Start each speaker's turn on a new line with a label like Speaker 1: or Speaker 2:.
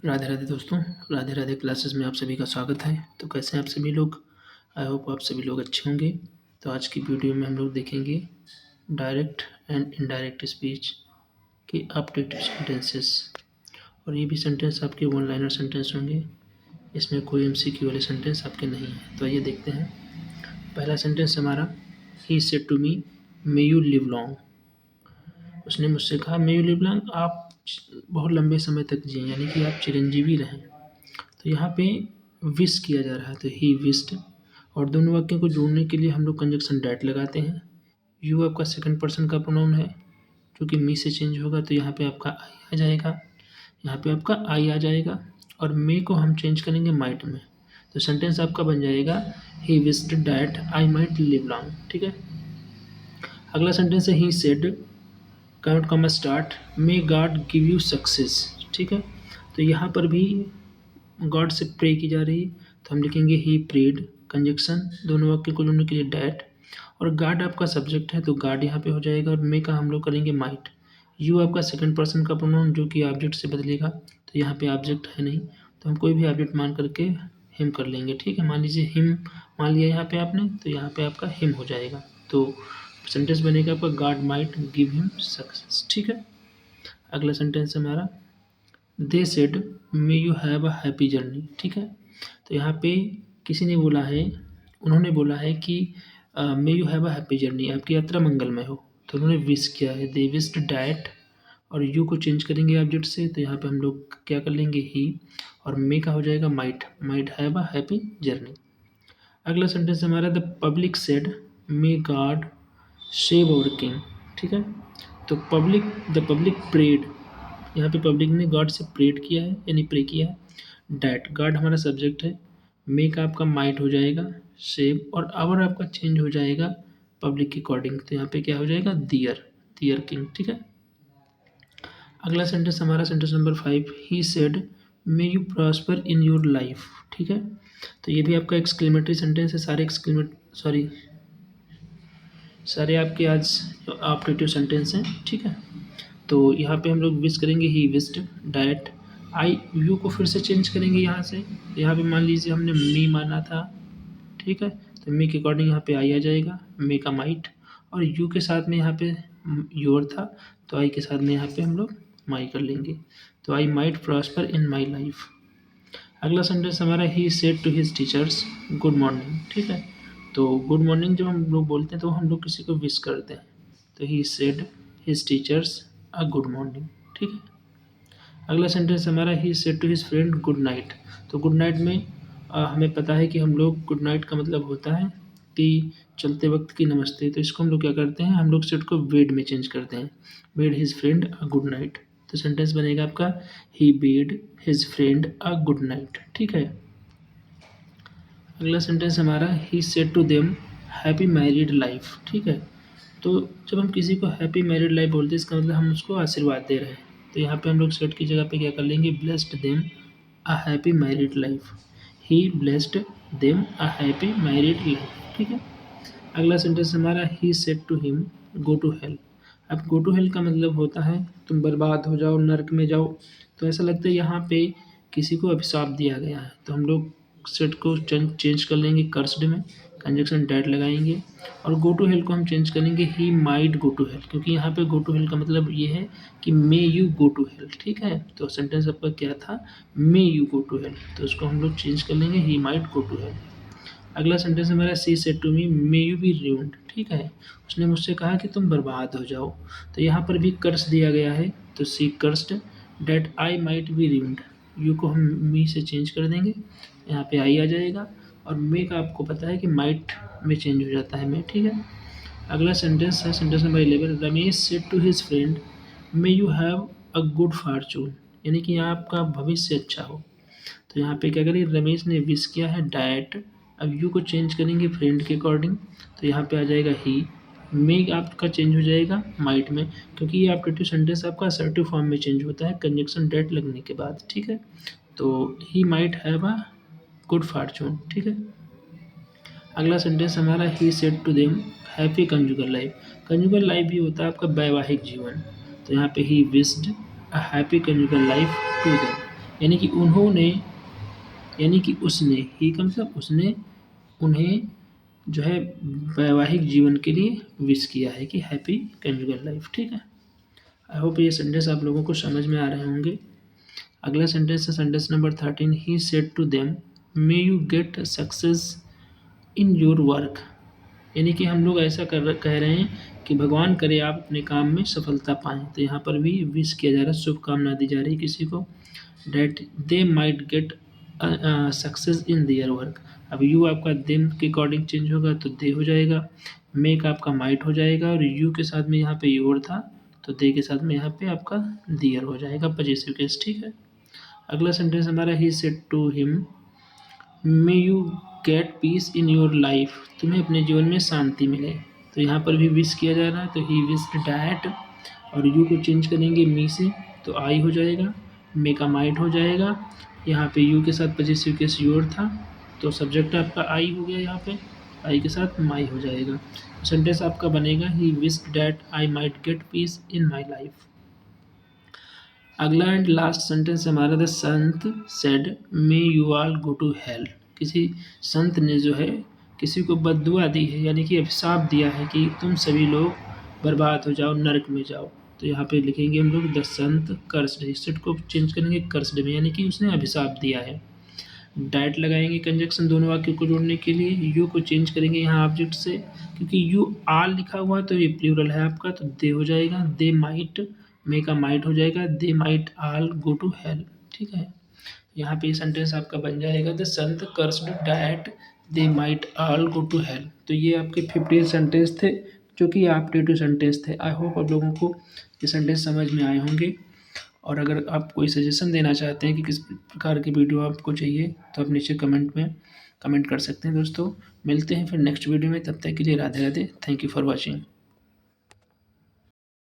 Speaker 1: राधे राधे दोस्तों। राधे राधे क्लासेस में आप सभी का स्वागत है। तो कैसे हैं आप सभी लोग? आई होप आप सभी लोग अच्छे होंगे। तो आज की वीडियो में हम लोग देखेंगे डायरेक्ट एंड इनडायरेक्ट स्पीच के अपडेटेड सेंटेंसेस। और ये भी सेंटेंस आपके वन लाइनर सेंटेंस होंगे, इसमें कोई एमसीक्यू वाले सेंटेंस आपके नहीं हैं। तो आइए देखते हैं। पहला सेंटेंस हमारा, he said to me may you live long. उसने मुझसे कहा मे यू लिव लॉन्ग, आप बहुत लंबे समय तक जिए, यानी कि आप चिरंजीवी रहें। तो यहाँ पे विश किया जा रहा है, तो ही विश्ड। और दोनों वाक्यों को जोड़ने के लिए हम लोग कंजक्शन डैट लगाते हैं। यू आपका सेकंड पर्सन का प्रोनाउन है, क्योंकि मी से चेंज होगा तो यहाँ पे आपका आई आ जाएगा, यहाँ पे आपका आई आ जाएगा। और मे को हम चेंज करेंगे माइट में, तो सेंटेंस आपका बन जाएगा ही wished that I might live long. ठीक है। अगला सेंटेंस है he said count comma start may God give you success. ठीक है। तो यहाँ पर भी गॉड से प्रे की जा रही है, तो हम लिखेंगे ही प्रेड, कंजक्शन दोनों वाक्य को जोड़ने के लिए डैट। और गॉड आपका सब्जेक्ट है तो गॉड यहाँ पे हो जाएगा, और मे का हम लोग करेंगे माइट। यू आपका सेकंड पर्सन का प्रोनाउन जो कि ऑब्जेक्ट से बदलेगा, तो यहाँ पे ऑब्जेक्ट है नहीं, तो हम कोई भी ऑब्जेक्ट मान करके हिम कर लेंगे। ठीक है। मान लीजिए हिम मान लिया यहाँ पे आपने, तो यहाँ पे आपका हिम हो जाएगा। तो सेंटेंस बनेगा आपका God might give him success. ठीक है। अगला सेंटेंस हमारा, they said may you have a happy journey. ठीक है। तो यहाँ पे किसी ने बोला है, उन्होंने बोला है कि may you have a happy journey, आपकी यात्रा मंगलमय हो। तो उन्होंने विश किया है, दे विश्ड डैट। और यू को चेंज करेंगे ऑब्जेक्ट से, तो यहाँ पे हम लोग क्या कर लेंगे ही, और मे का हो जाएगा might, might have a happy journey. अगला सेंटेंस हमारा, the public said may God save our king. ठीक है। तो द पब्लिक प्रेड, यहाँ पे पब्लिक ने गॉड से प्रेड किया है, यानी प्रे किया है। डैट गॉड हमारा सब्जेक्ट है, मेक आपका माइट हो जाएगा, सेव और आवर आपका चेंज हो जाएगा पब्लिक के अकॉर्डिंग, तो यहाँ पे क्या हो जाएगा दियर, दियर किंग। ठीक है। अगला सेंटेंस हमारा sentence number 5, he said may you prosper in your life. ठीक है। तो ये भी आपका एक्सक्लेमेटरी सेंटेंस है, सारे आपके आज ऑप्टेटिव सेंटेंस हैं। ठीक है। तो यहाँ पे हम लोग विश करेंगे ही विश्ड डैट। आई यू को फिर से चेंज करेंगे यहाँ से, यहाँ पे मान लीजिए हमने मी माना था। ठीक है। तो मी के अकॉर्डिंग यहाँ पे आई आ जाएगा, मे का माइट। और यू के साथ में यहाँ पे योर था, तो आई के साथ में यहाँ पे हम लोग माई कर लेंगे। तो I might prosper in my life. अगला सेंटेंस हमारा, he said to his teachers good morning. ठीक है। तो गुड मॉर्निंग जब हम लोग बोलते हैं तो हम लोग किसी को विश करते हैं, तो he said his teachers a good morning. ठीक है। अगला सेंटेंस हमारा, he said to his friend good night. तो गुड नाइट में हमें पता है कि हम लोग गुड नाइट का मतलब होता है कि चलते वक्त की नमस्ते, तो इसको हम लोग क्या करते हैं, हम लोग सेट को वेड में चेंज करते हैं, bade his friend a good night. तो सेंटेंस बनेगा आपका, he bade his friend a good night. ठीक है। अगला सेंटेंस हमारा, he said to them happy married life. ठीक है। तो जब हम किसी को हैप्पी मैरिड लाइफ बोलते हैं, इसका मतलब हम उसको आशीर्वाद दे रहे हैं। तो यहाँ पे हम लोग सेट की जगह पे क्या कर लेंगे, blessed them a happy married life. He blessed them a happy married life. ठीक है। अगला सेंटेंस हमारा, he said to him go to hell. अब गो टू हेल का मतलब होता है तुम बर्बाद हो जाओ, नर्क में जाओ। तो ऐसा लगता है यहाँ पे किसी को अभिशाप दिया गया है, तो हम लोग सेट को चेंज कर लेंगे कर्स्ड में, कंजक्शन डैट लगाएंगे। और गो टू हेल को हम चेंज करेंगे he might go to hell, क्योंकि यहाँ पे गो टू हेल का मतलब ये है कि may you go to hell. ठीक है। तो सेंटेंस आपका क्या था, may you go to hell, तो उसको हम लोग चेंज कर लेंगे he might go to hell. अगला सेंटेंस हमारा, she said to me may you be ruined. ठीक है। उसने मुझसे कहा कि तुम बर्बाद हो जाओ। तो यहाँ पर भी कर्स दिया गया है, तो she cursed that I might be ruined. You को हम मी से चेंज कर देंगे, यहाँ पे आई आ जाएगा। और मे का आपको पता है कि माइट में चेंज हो जाता है मे। ठीक है। अगला सेंटेंस है sentence number 11, Ramesh said to his friend may you have a good fortune, यानी कि आपका भविष्य अच्छा हो। तो यहाँ पे क्या करें, रमेश ने विश किया है डैट। अब यू को चेंज करेंगे फ्रेंड के अकॉर्डिंग, तो यहाँ पे आ जाएगा ही। मे आपका चेंज हो जाएगा माइट में, क्योंकि ये ऑप्टेटिव सेंटेंस आपका असर्टिव फॉर्म में चेंज होता है कंजक्शन डैट लगने के बाद। ठीक है। तो he might have a good fortune. ठीक है। अगला सेंटेंस हमारा, he said to them happy conjugal life. Conjugal life भी होता है आपका वैवाहिक जीवन, तो यहाँ पे he wished a happy conjugal life to them. यानी कि उन्होंने, यानी कि उसने, ही का मतलब उसने उन्हें जो है वैवाहिक जीवन के लिए विश किया है कि हैप्पी कंजुगल लाइफ। ठीक है, आई होप ये सेंटेंस आप लोगों को समझ में आ रहे होंगे। अगला सेंटेंस है sentence number 13, he said to them may you get success in your work. यानी कि हम लोग ऐसा कह रहे हैं कि भगवान करे आप अपने काम में सफलता पाएँ। तो यहाँ पर भी विश किया जा रहा है, शुभकामना दी जा रही है किसी को, that they might get success in their work. अब यू आपका देम के अकॉर्डिंग चेंज होगा तो दे हो जाएगा, मेक आपका माइट हो जाएगा, और यू के साथ में यहाँ पे योर था तो दे के साथ में यहाँ पे आपका दियर हो जाएगा, पजेसिव केस। ठीक है, अगला सेंटेंस हमारा, he said to him may you get peace in your life. तुम्हें अपने जीवन में शांति मिले। तो यहाँ पर भी विश किया जा रहा है, तो ही विश्ड डैट, और यू को चेंज करेंगे मी से तो आई हो जाएगा, मे का माइट हो जाएगा, यहाँ पे यू के साथ पजेसिव केस योर था तो सब्जेक्ट आपका आई हो गया, यहाँ पे आई के साथ माई हो जाएगा। सेंटेंस आपका बनेगा, he wished that I might get peace in my life. अगला एंड लास्ट सेंटेंस हमारा, द संत said may you all go to hell. किसी संत ने जो है किसी को बद्दुआ दी है, यानी कि अभिशाप दिया है कि तुम सभी लोग बर्बाद हो जाओ, नरक में जाओ। तो यहाँ पे लिखेंगे हम लोग द संत कर्स्ड, इस सेट को चेंज करेंगे कर्स्ड में, यानी कि उसने अभिशाप दिया है। डाइट लगाएंगे कंजक्शन दोनों वाक्य को जोड़ने के लिए, यू को चेंज करेंगे यहाँ ऑब्जेक्ट से, क्योंकि यू आल लिखा हुआ है तो ये प्लूरल है आपका, तो दे हो जाएगा, दे माइट, मे का माइट हो जाएगा, they might all go to hell. ठीक है, यहाँ पे सेंटेंस आपका बन जाएगा, द संत cursed that they might all go to hell. तो ये आपके 15 सेंटेंस थे जो कि एप्टीट्यूड सेंटेंस थे। आई होप आप लोगों को ये सेंटेंस समझ में आए होंगे। और अगर आप कोई सजेशन देना चाहते हैं कि किस प्रकार की वीडियो आपको चाहिए तो आप नीचे कमेंट में कमेंट कर सकते हैं दोस्तों। मिलते हैं फिर नेक्स्ट वीडियो में, तब तक के लिए Radhe Radhe, thank you for watching.